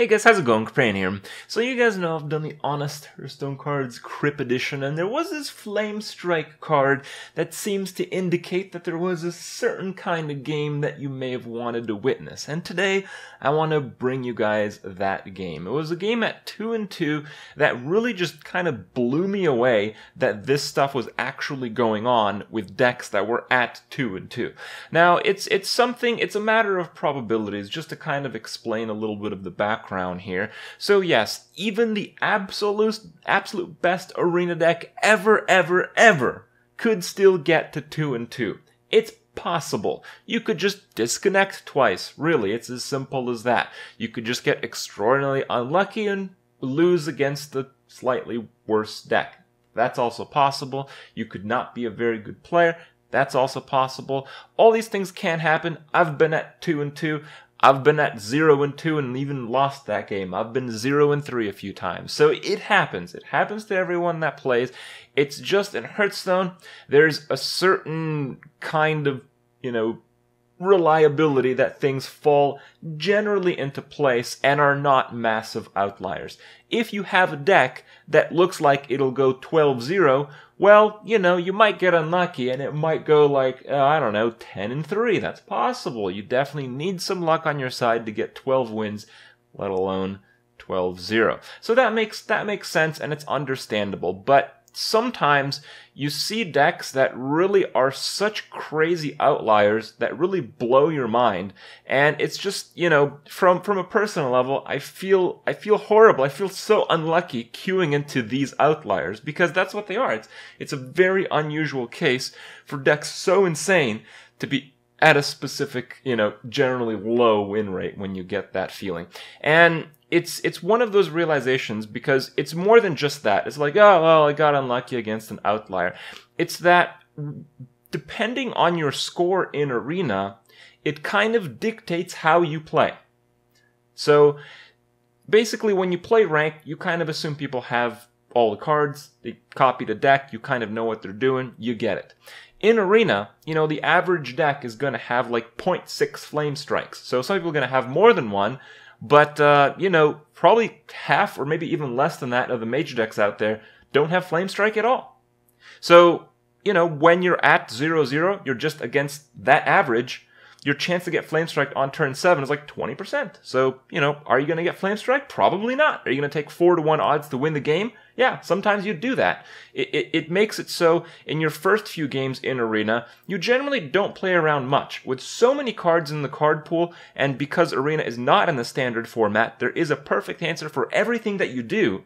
Hey guys, how's it going? Kripp here. So you guys know I've done the Honest Hearthstone cards Kripp edition, and there was this Flamestrike card that seems to indicate that there was a certain kind of game that you may have wanted to witness. And today, I want to bring you guys that game. It was a game at 2-2 that really just kind of blew me away that this stuff was actually going on with decks that were at 2-2. Now, it's a matter of probabilities, just to kind of explain a little bit of the background here. So yes, even the absolute best arena deck ever could still get to 2-2. It's possible. You could just disconnect twice. Really, it's as simple as that. You could just get extraordinarily unlucky and lose against the slightly worse deck. That's also possible. You could not be a very good player. That's also possible. All these things can happen. I've been at 2-2. I've been at 0-2 and even lost that game. I've been 0-3 a few times. So it happens. It happens to everyone that plays. It's just in Hearthstone, there's a certain kind of, reliability that things fall generally into place and are not massive outliers. If you have a deck that looks like it'll go 12-0, well, you might get unlucky and it might go like, 10-3. That's possible. You definitely need some luck on your side to get 12 wins, let alone 12-0. So that makes sense and it's understandable, but sometimes you see decks that really are such crazy outliers that really blow your mind, and it's just, from a personal level, I feel horrible. I feel so unlucky queuing into these outliers because that's what they are. It's a very unusual case for decks so insane to be at a specific, generally low win rate when you get that feeling. And it's one of those realizations because it's more than just that. It's like, oh, well, I got unlucky against an outlier. It's that depending on your score in Arena, it kind of dictates how you play. So basically when you play rank, you kind of assume people have all the cards, they copy the deck, you kind of know what they're doing, you get it. In Arena, the average deck is going to have like 0.6 Flamestrikes. So some people are going to have more than one, but, probably half or maybe even less than that of the major decks out there don't have Flamestrike at all. So, when you're at 0-0, you're just against that average, your chance to get Flamestrike on turn 7 is like 20%. So, are you going to get Flamestrike? Probably not. Are you going to take 4-1 odds to win the game? Yeah, sometimes you do that. It makes it so in your first few games in Arena, you generally don't play around much. With so many cards in the card pool, and because Arena is not in the standard format, there is a perfect answer for everything that you do.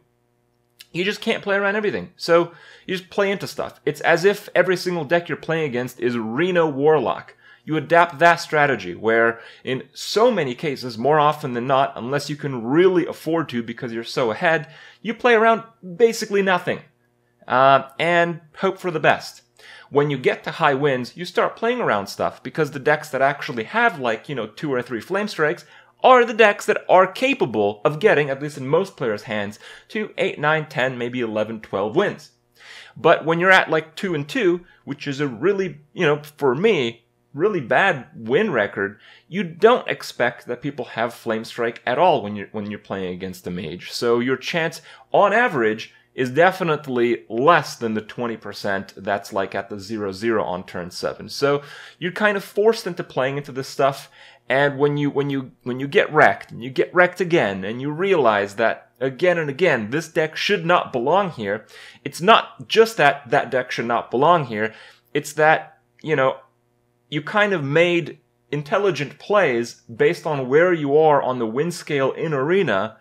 You just can't play around everything. So you just play into stuff. It's as if every single deck you're playing against is Reno Warlock. You adapt that strategy where in so many cases, more often than not, unless you can really afford to because you're so ahead, you play around basically nothing and hope for the best. When you get to high wins, you start playing around stuff because the decks that actually have 2 or 3 Flamestrikes are the decks that are capable of getting, at least in most players' hands, to 8, 9, 10, maybe 11, 12 wins. But when you're at 2-2, which is a really, for me, really bad win record, you don't expect that people have Flamestrike at all when you're playing against a mage. So your chance, on average, is definitely less than the 20% that's at the 0-0 on turn 7. So you're kind of forced into playing into this stuff, and when you get wrecked, and you get wrecked again, and you realize that again and again, this deck should not belong here, it's not just that deck should not belong here, it's that, you kind of made intelligent plays based on where you are on the win scale in Arena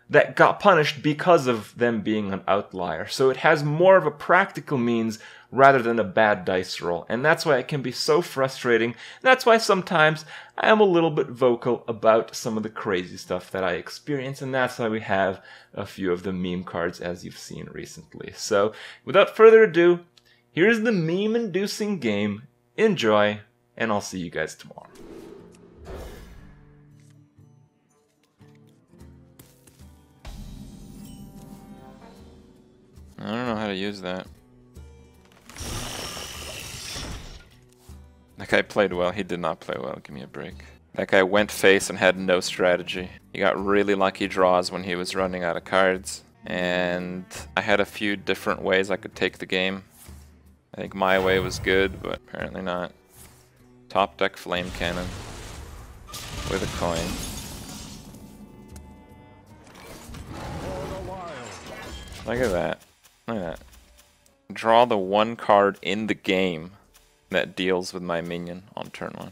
that got punished because of them being an outlier. So it has more of a practical means rather than a bad dice roll. And that's why it can be so frustrating. That's why sometimes I am a little bit vocal about some of the crazy stuff that I experience. And that's why we have a few of the meme cards as you've seen recently. So without further ado, here's the meme-inducing game. Enjoy. And I'll see you guys tomorrow. I don't know how to use that. That guy played well. He did not play well. Give me a break. That guy went face and had no strategy. He got really lucky draws when he was running out of cards. And I had a few different ways I could take the game. I think my way was good, but apparently not. Top deck Flame Cannon with a coin. Look at that. Look at that. Draw the one card in the game that deals with my minion on turn 1.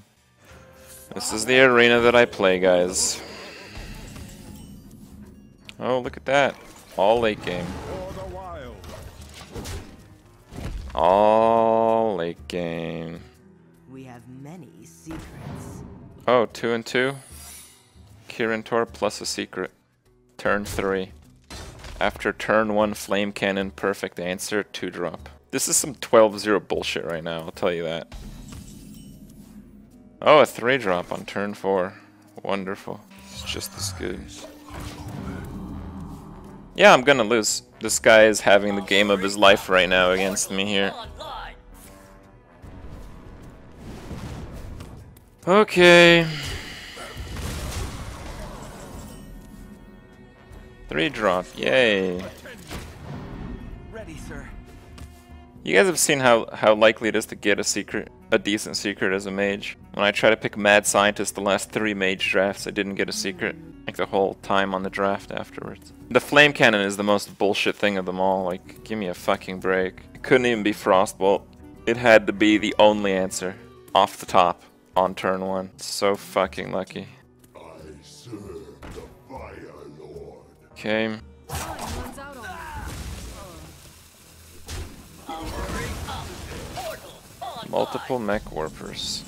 This is the arena that I play, guys. Oh, look at that. All late game. All late game. We have many secrets. Oh, 2 and 2. Kirintor plus a secret. Turn 3. After turn 1, Flame Cannon, perfect answer, 2-drop. This is some 12-0 bullshit right now, I'll tell you that. Oh, a 3-drop on turn 4. Wonderful. It's just as good. Yeah, I'm gonna lose. This guy is having the game of his life right now against me here. Okay. 3-drop, yay. Ready, sir. You guys have seen how likely it is to get a decent secret as a mage. When I try to pick Mad Scientist the last 3 mage drafts, I didn't get a secret. Like the whole time on the draft afterwards. The Flame Cannon is the most bullshit thing of them all, like, give me a fucking break. It couldn't even be Frostbolt. It had to be the only answer. Off the top, on turn 1. So fucking lucky. I serve the Fire Lord. Okay. Multiple mech warpers.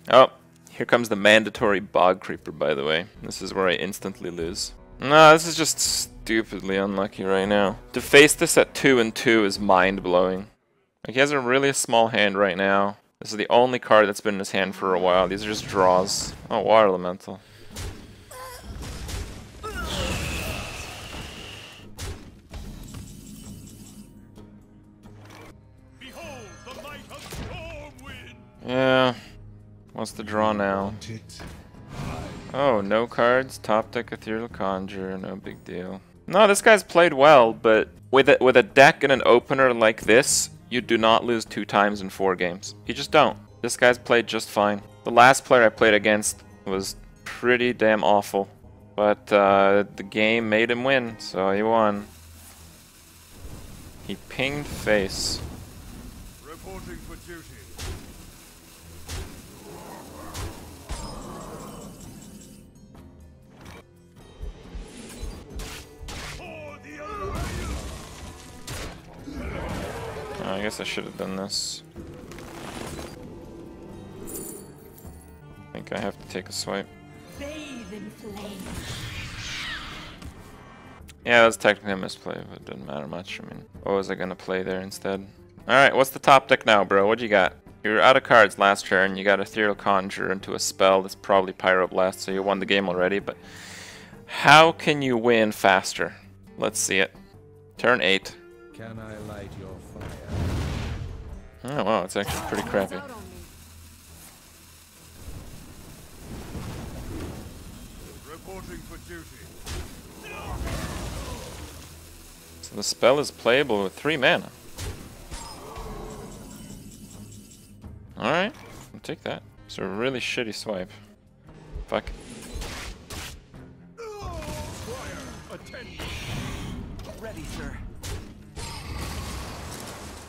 Oh, here comes the mandatory Bog Creeper, by the way. This is where I instantly lose. No, this is just stupidly unlucky right now. To face this at 2 and 2 is mind-blowing. Like, he has a really small hand right now. This is the only card that's been in his hand for a while. These are just draws. Oh, Water Elemental. Yeah. What's the draw now? Oh, no cards. Top deck Ethereal Conjure. No big deal. No, this guy's played well, but with a deck and an opener like this, you do not lose 2 times in 4 games. You just don't. This guy's played just fine. The last player I played against was pretty damn awful. But the game made him win, so he won. He pinged face. Reporting for duty. Oh, I guess I should have done this. I think I have to take a swipe. Bathe in flame. Yeah, that was technically a misplay, but it didn't matter much. I mean, what was I gonna play there instead? Alright, what's the top deck now, bro? What you got? You're out of cards last turn. You got Ethereal Conjure into a spell that's probably Pyroblast, so you won the game already, but how can you win faster? Let's see it. Turn 8. Can I light your fire? Oh wow, it's actually pretty crappy. Reporting for duty. So the spell is playable with 3 mana. Alright, I'll take that. It's a really shitty swipe. Fuck. Ready, sir.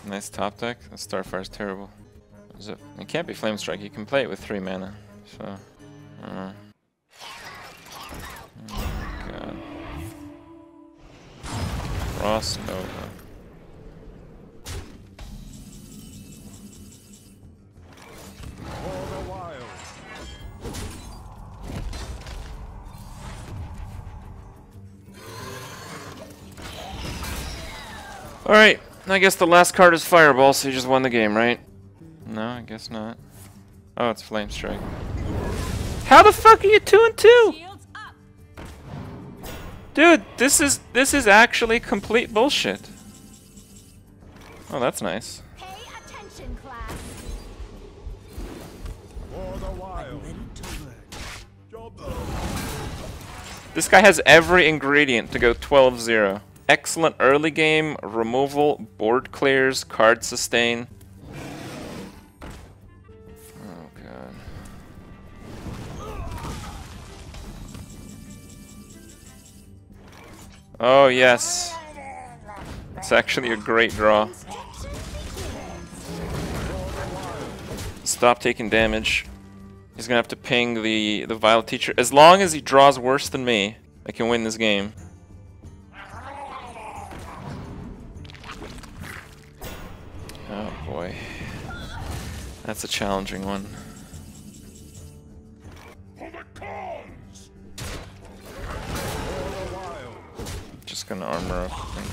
Nice top deck. The Starfire's terrible. Is it? It can't be Flamestrike. You can play it with 3 mana. So, I don't know. Oh my god. Frost Nova. For the wild. Alright, I guess the last card is Fireball, so you just won the game, right? No, I guess not. Oh, it's Flamestrike. How the fuck are you 2 and 2? Shields up. Dude, this is actually complete bullshit. Oh, that's nice. Pay attention, class. For the wild. Ready to learn. This guy has every ingredient to go 12-0. Excellent early game, removal, board clears, card sustain. Oh god. Oh yes. It's actually a great draw. Stop taking damage. He's gonna have to ping the Vile Teacher. As long as he draws worse than me, I can win this game. Oh boy. That's a challenging one. For the cons. Just gonna armor up, I think.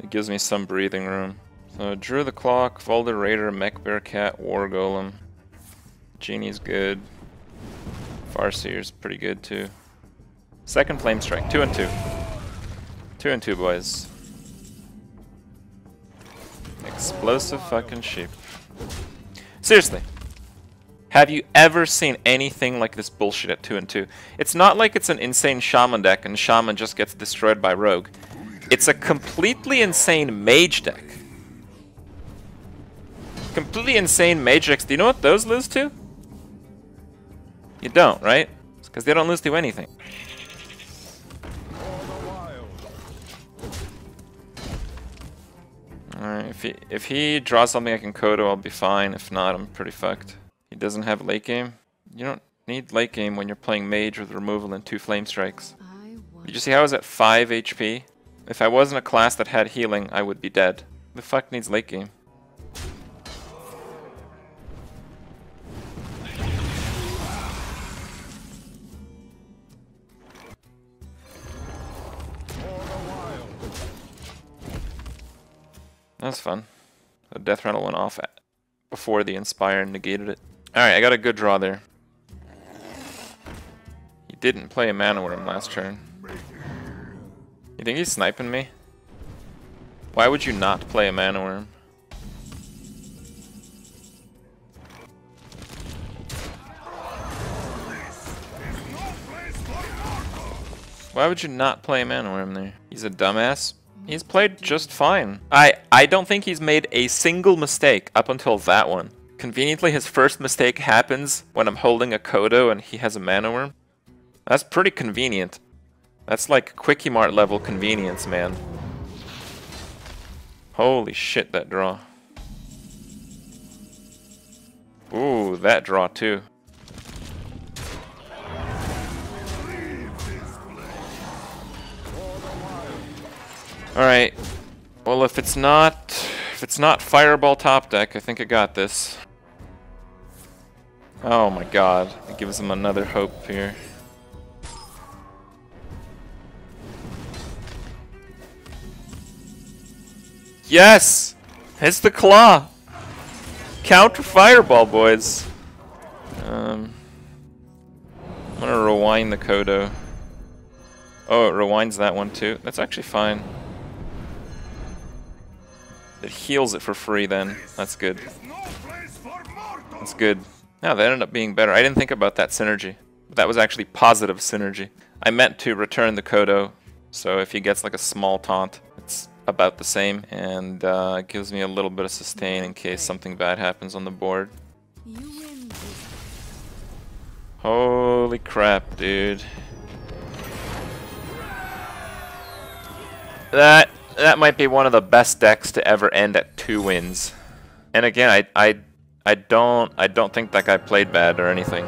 It gives me some breathing room. So Drew the Clock, Volder Raider, Mech Bear Cat, War Golem. Genie's good. Farseer's pretty good too. Second Flamestrike, 2 and 2. 2 and 2, boys. Explosive fucking sheep. Seriously. Have you ever seen anything like this bullshit at 2 and 2? It's not like it's an insane Shaman deck and Shaman just gets destroyed by Rogue. It's a completely insane Mage deck. Completely insane Mage decks. Do you know what those lose to? You don't, right? Because they don't lose to anything. Alright, if he draws something I can Kodo, I'll be fine. If not, I'm pretty fucked. He doesn't have late game. You don't need late game when you're playing Mage with removal and 2 Flame Strikes. Did you see how I was at 5 HP? If I wasn't a class that had healing, I would be dead. The fuck needs late game? That's fun. The Death Rattle went off before the Inspire and negated it. Alright, I got a good draw there. He didn't play a Mana Worm last turn. You think he's sniping me? Why would you not play a Mana Worm? Why would you not play a Mana Worm there? He's a dumbass. He's played just fine. I don't think he's made a single mistake up until that one. Conveniently, his first mistake happens when I'm holding a Kodo and he has a Mana Worm. That's pretty convenient. That's like Quickie Mart level convenience, man. Holy shit, that draw. Ooh, that draw too. Alright. Well, if it's not Fireball top deck, I think I got this. Oh my god. It gives him another hope here. Yes! It's the claw! Counter Fireball, boys! I'm gonna rewind the Kodo. Oh, it rewinds that one too. That's actually fine. It heals it for free then. That's good. That's good. Yeah, that ended up being better. I didn't think about that synergy. But that was actually positive synergy. I meant to return the Kodo, so if he gets like a small taunt, it's about the same, and it gives me a little bit of sustain in case something bad happens on the board. Holy crap, dude. That might be one of the best decks to ever end at 2 wins. And again, I don't think that guy played bad or anything.